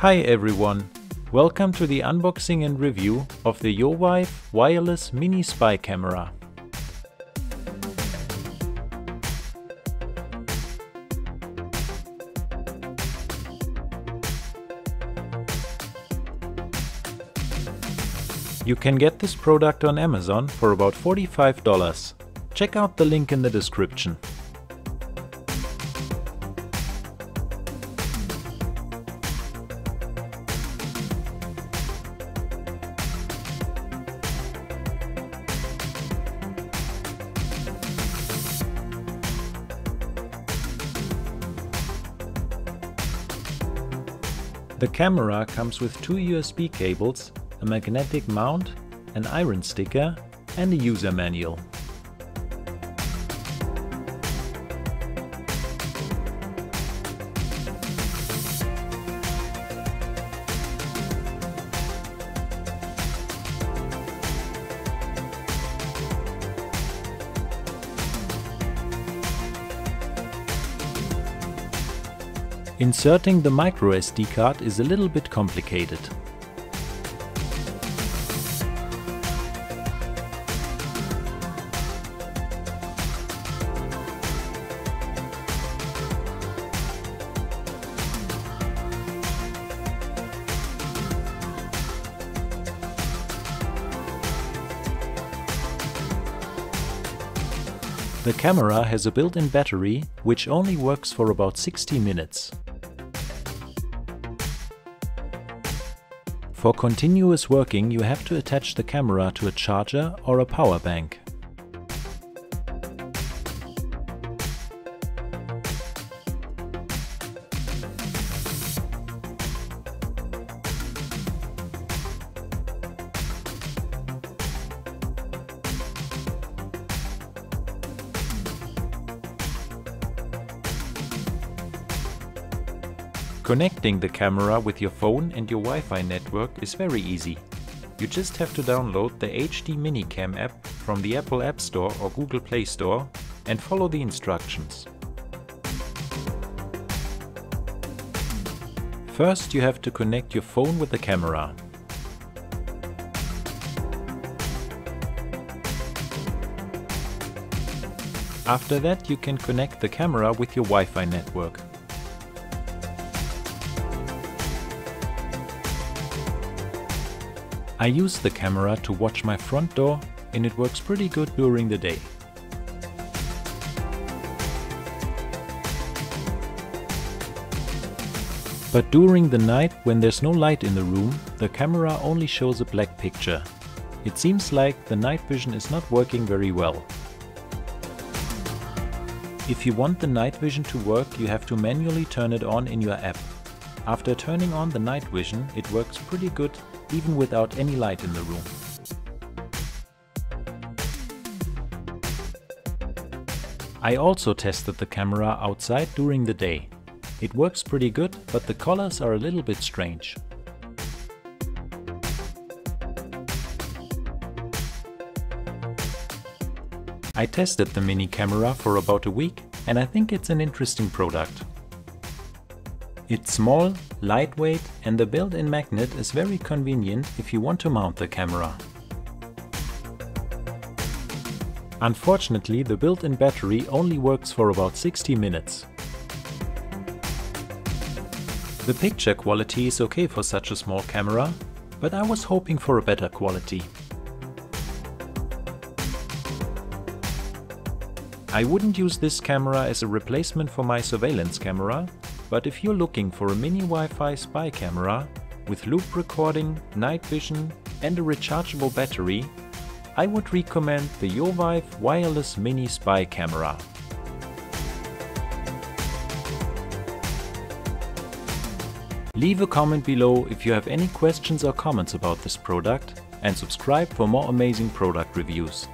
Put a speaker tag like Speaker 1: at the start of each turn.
Speaker 1: Hi everyone, welcome to the unboxing and review of the YoVive wireless mini spy camera. You can get this product on Amazon for about $45. Check out the link in the description. The camera comes with two USB cables, a magnetic mount, an iron sticker and a user manual. Inserting the micro SD card is a little bit complicated. The camera has a built-in battery, which only works for about 60 minutes. For continuous working, you have to attach the camera to a charger or a power bank. Connecting the camera with your phone and your Wi-Fi network is very easy. You just have to download the HD Minicam app from the Apple App Store or Google Play Store and follow the instructions. First, you have to connect your phone with the camera. After that, you can connect the camera with your Wi-Fi network. I use the camera to watch my front door and it works pretty good during the day. But during the night, when there's no light in the room, the camera only shows a black picture. It seems like the night vision is not working very well. If you want the night vision to work, you have to manually turn it on in your app. After turning on the night vision, it works pretty good even without any light in the room. I also tested the camera outside during the day. It works pretty good, but the colors are a little bit strange. I tested the mini camera for about a week and I think it's an interesting product. It's small, lightweight and the built-in magnet is very convenient if you want to mount the camera. Unfortunately, the built-in battery only works for about 60 minutes. The picture quality is okay for such a small camera, but I was hoping for a better quality. I wouldn't use this camera as a replacement for my surveillance camera, but if you're looking for a mini Wi-Fi spy camera with loop recording, night vision and a rechargeable battery, I would recommend the YoVive wireless mini spy camera. Leave a comment below if you have any questions or comments about this product and subscribe for more amazing product reviews.